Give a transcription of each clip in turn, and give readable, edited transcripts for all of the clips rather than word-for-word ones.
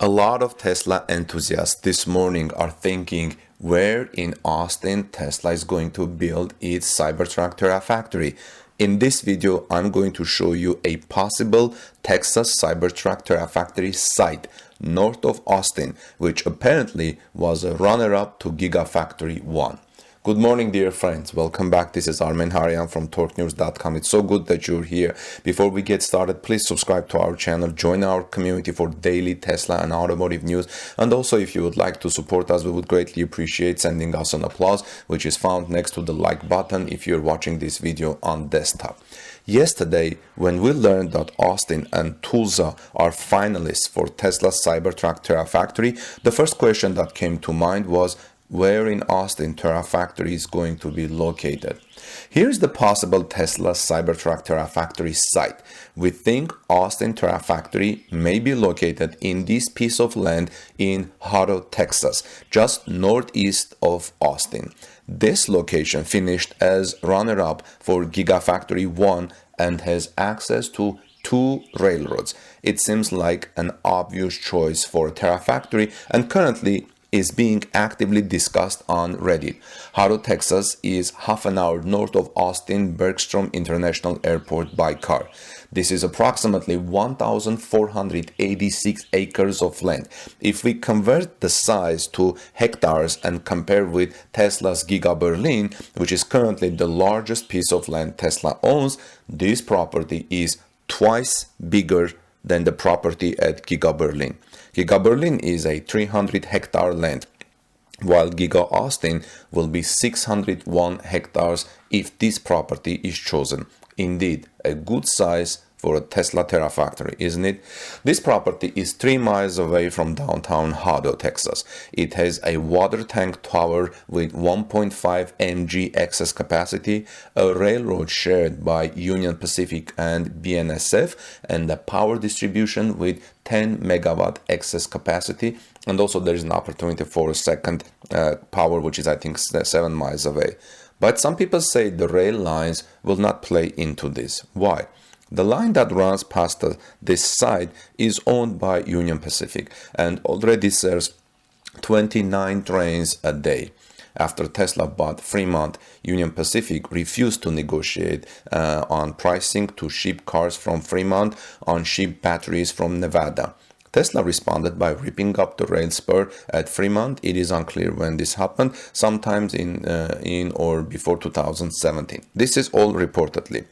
A lot of Tesla enthusiasts this morning are thinking where in Austin Tesla is going to build its Cybertruck Terafactory. In this video, I'm going to show you a possible Texas Cybertruck Terafactory site north of Austin, which apparently was a runner-up to Gigafactory 1. Good morning, dear friends. Welcome back. This is Armen Haryan from TorqueNews.com. It's so good that you're here. Before we get started, please subscribe to our channel, join our community for daily Tesla and automotive news. And also, if you would like to support us, we would greatly appreciate sending us an applause, which is found next to the like button if you're watching this video on desktop. Yesterday, when we learned that Austin and Tulsa are finalists for Tesla's Cybertruck Terafactory, the first question that came to mind was, where in Austin Terafactory is going to be located? Here's the possible Tesla Cybertruck Terafactory site. We think Austin Terafactory may be located in this piece of land in Hutto, Texas, just northeast of Austin. This location finished as runner-up for Gigafactory 1 and has access to 2 railroads. It seems like an obvious choice for a Terafactory and currently is being actively discussed on Reddit. Hutto, Texas is half an hour north of Austin-Bergstrom International Airport by car. This is approximately 1,486 acres of land. If we convert the size to hectares and compare with Tesla's Giga Berlin, which is currently the largest piece of land Tesla owns, this property is twice bigger than the property at Giga Berlin. Giga Berlin is a 300-hectare land, while Giga Austin will be 601 hectares if this property is chosen. Indeed, a good size for a Tesla Terafactory, isn't it? This property is 3 miles away from downtown Hutto, Texas. It has a water tank tower with 1.5 mg excess capacity, a railroad shared by Union Pacific and BNSF, and a power distribution with 10 megawatt excess capacity. And also there is an opportunity for a second power, which is I think 7 miles away. But some people say the rail lines will not play into this. Why? The line that runs past this site is owned by Union Pacific and already serves 29 trains a day. After Tesla bought Fremont, Union Pacific refused to negotiate on pricing to ship cars from Fremont on ship batteries from Nevada. Tesla responded by ripping up the rail spur at Fremont. It is unclear when this happened, sometimes in or before 2017. This is all reportedly.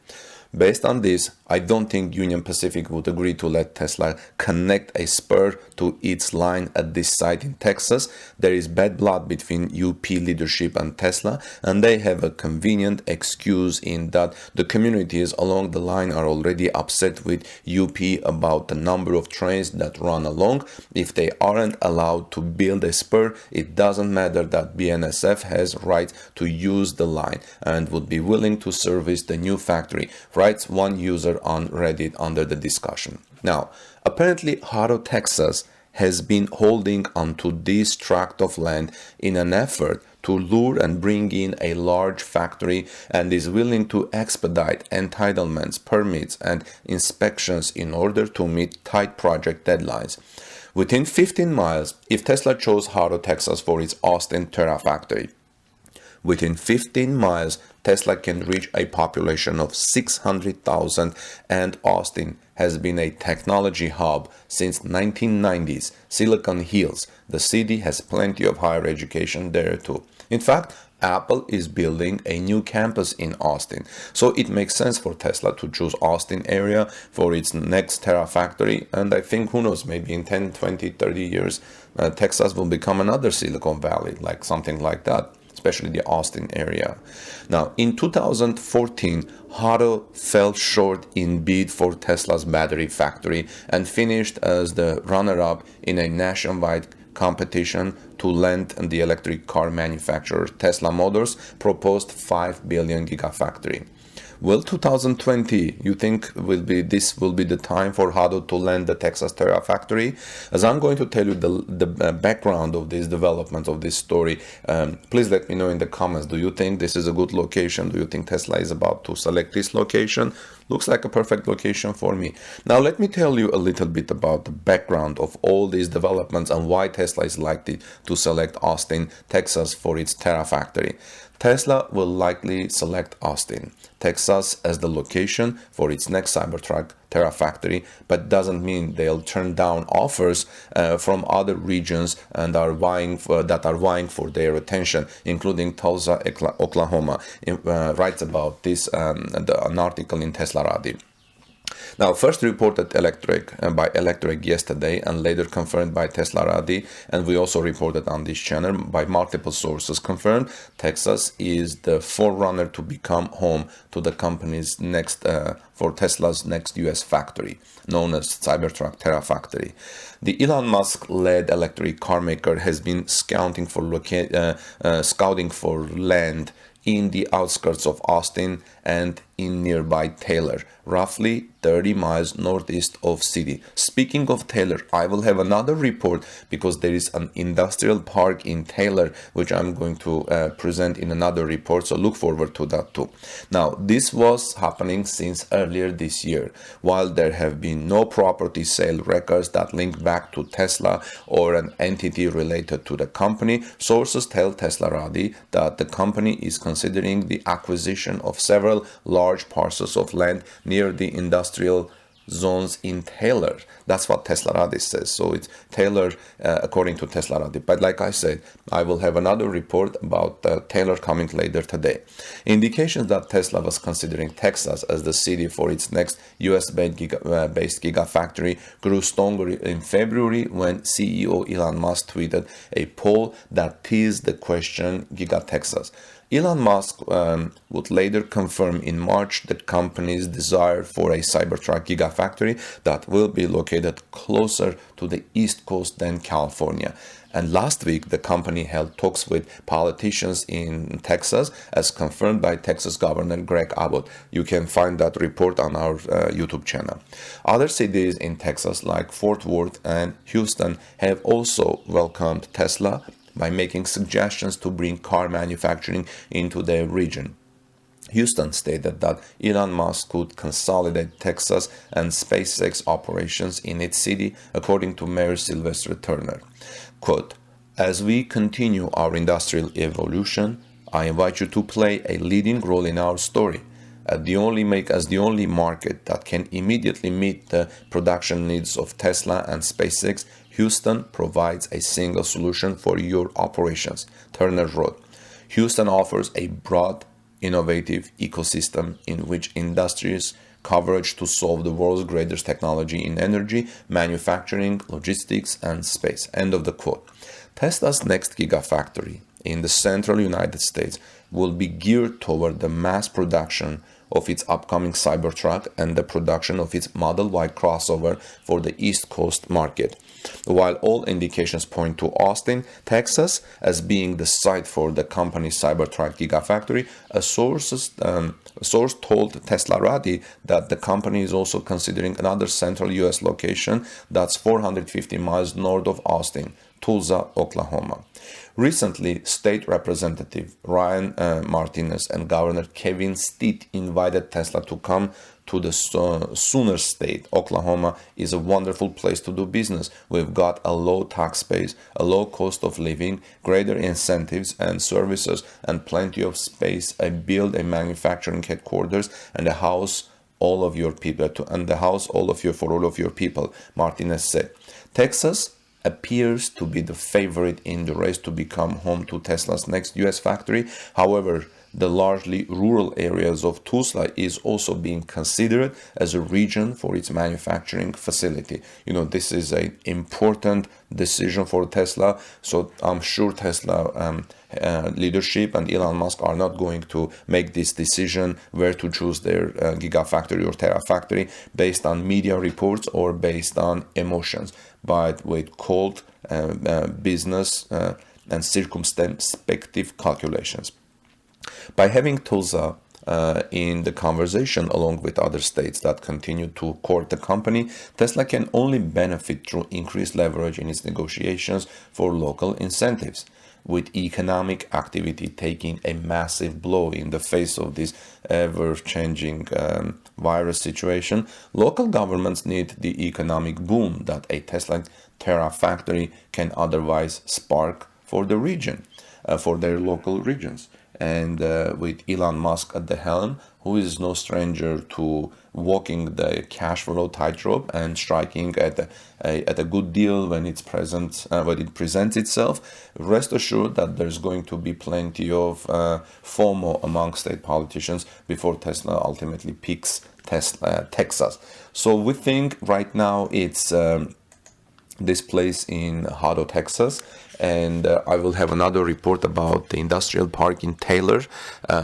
Based on this, I don't think Union Pacific would agree to let Tesla connect a spur to its line at this site in Texas. There is bad blood between UP leadership and Tesla, and they have a convenient excuse in that the communities along the line are already upset with UP about the number of trains that run along. If they aren't allowed to build a spur, it doesn't matter that BNSF has right to use the line and would be willing to service the new factory, writes one user on Reddit under the discussion. Now, apparently Hutto, Texas has been holding onto this tract of land in an effort to lure and bring in a large factory and is willing to expedite entitlements, permits, and inspections in order to meet tight project deadlines. Within 15 miles, if Tesla chose Hutto, Texas for its Austin Terafactory, within 15 miles, Tesla can reach a population of 600,000, and Austin has been a technology hub since 1990s. Silicon Hills, the city has plenty of higher education there too. In fact, Apple is building a new campus in Austin, so it makes sense for Tesla to choose Austin area for its next Terafactory, and I think, who knows, maybe in 10, 20, 30 years, Texas will become another Silicon Valley, like something like that, especially the Austin area. Now, in 2014, Hutto fell short in bid for Tesla's battery factory and finished as the runner-up in a nationwide competition to lend the electric car manufacturer Tesla Motors proposed $5 billion Gigafactory. Will 2020, you think this will be the time for Hutto to land the Texas Terafactory? As I'm going to tell you the background of this development of this story, please let me know in the comments. Do you think this is a good location? Do you think Tesla is about to select this location? Looks like a perfect location for me. Now let me tell you a little bit about the background of all these developments and why Tesla is likely to select Austin, Texas for its Terafactory. Tesla will likely select Austin, Texas as the location for its next Cybertruck Terafactory, but doesn't mean they'll turn down offers from other regions and are vying for their attention, including Tulsa, Oklahoma. Writes about this an article in Tesla Radi. Now, first reported by Electric yesterday and later confirmed by Tesla Radi, and we also reported on this channel by multiple sources confirmed, Texas is the forerunner to become home to the company's next, for Tesla's next US factory, known as Cybertruck Terafactory. The Elon Musk-led electric car maker has been scouting for land in the outskirts of Austin and in nearby Taylor, roughly 30 miles northeast of city. Speaking of Taylor, I will have another report because there is an industrial park in Taylor which I'm going to present in another report, so look forward to that too. Now, this was happening since earlier this year. While there have been no property sale records that link back to Tesla or an entity related to the company, sources tell Tesla Radi that the company is considering the acquisition of several large parcels of land near the industrial zones in Taylor. That's what Tesla Radi says. So it's Taylor, according to Tesla Radi. But like I said, I will have another report about Taylor coming later today. Indications that Tesla was considering Texas as the city for its next US-based Gigafactory grew stronger in February when CEO Elon Musk tweeted a poll that teased the question Giga Texas. Elon Musk would later confirm in March the company's desire for a Cybertruck Gigafactory that will be located closer to the East Coast than California. And last week, the company held talks with politicians in Texas, as confirmed by Texas Governor Greg Abbott. You can find that report on our YouTube channel. Other cities in Texas, like Fort Worth and Houston, have also welcomed Tesla by making suggestions to bring car manufacturing into their region. Houston stated that Elon Musk could consolidate Texas and SpaceX operations in its city, according to Mayor Sylvester Turner. Quote, "As we continue our industrial evolution, I invite you to play a leading role in our story. As the only market that can immediately meet the production needs of Tesla and SpaceX, Houston provides a single solution for your operations," Turner wrote. Houston offers a broad, innovative ecosystem in which industries coverage to solve the world's greatest technology in energy, manufacturing, logistics, and space. End of the quote. Tesla's next Gigafactory in the central United States will be geared toward the mass production of its upcoming Cybertruck and the production of its Model Y crossover for the East Coast market. While all indications point to Austin, Texas, as being the site for the company's Cybertruck Gigafactory, a source told Tesla Radi that the company is also considering another central U.S. location that's 450 miles north of Austin, Tulsa, Oklahoma. Recently, State Representative Ryan Martinez and Governor Kevin Stitt invited Tesla to come to the Sooner State. Oklahoma is a wonderful place to do business. We've got a low tax base, a low cost of living, greater incentives and services, and plenty of space. I build a manufacturing headquarters and a house all of your people for all of your people, Martinez said. Texas appears to be the favorite in the race to become home to Tesla's next US factory. However, the largely rural areas of Tulsa is also being considered as a region for its manufacturing facility. This is an important decision for Tesla, so I'm sure Tesla leadership and Elon Musk are not going to make this decision where to choose their Gigafactory or Terafactory based on media reports or based on emotions, but with cold business and circumspective calculations. By having Tulsa in the conversation along with other states that continue to court the company, Tesla can only benefit through increased leverage in its negotiations for local incentives. With economic activity taking a massive blow in the face of this ever-changing virus situation, local governments need the economic boom that a Tesla Terafactory can otherwise spark for the region, for their local regions. And with Elon Musk at the helm, who is no stranger to walking the cash flow tightrope and striking at a good deal when it presents itself, rest assured that there's going to be plenty of FOMO among state politicians before Tesla ultimately picks Texas. So we think right now it's this place in Hutto, Texas. And I will have another report about the industrial park in Taylor,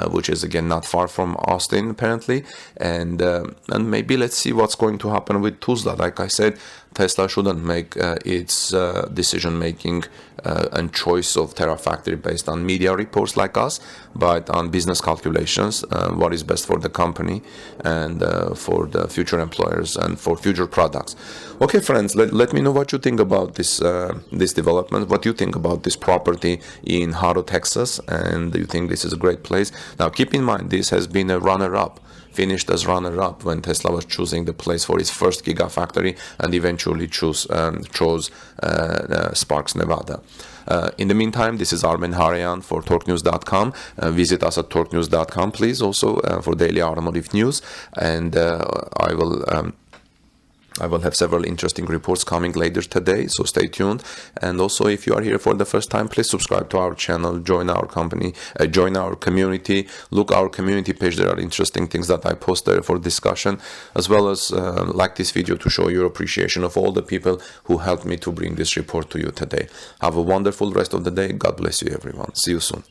which is again not far from Austin apparently. And maybe let's see what's going to happen with Tulsa. Like I said, Tesla shouldn't make its decision making and choice of Terafactory based on media reports like us, but on business calculations, what is best for the company and for the future employers and for future products. Okay, friends, let me know what you think about this development. What you think about this property in Hutto, Texas, and do you think this is a great place? Now, keep in mind, this has been a runner-up. Finished as runner-up when Tesla was choosing the place for its first Gigafactory and eventually chose Sparks, Nevada. In the meantime, this is Armen Harayan for TorqueNews.com. Visit us at TorqueNews.com, please, also for daily automotive news. And I will have several interesting reports coming later today, so stay tuned. And also, if you are here for the first time, please subscribe to our channel, join our company, join our community, look our community page. There are interesting things that I post there for discussion, as well as like this video to show your appreciation of all the people who helped me to bring this report to you today. Have a wonderful rest of the day. God bless you, everyone. See you soon.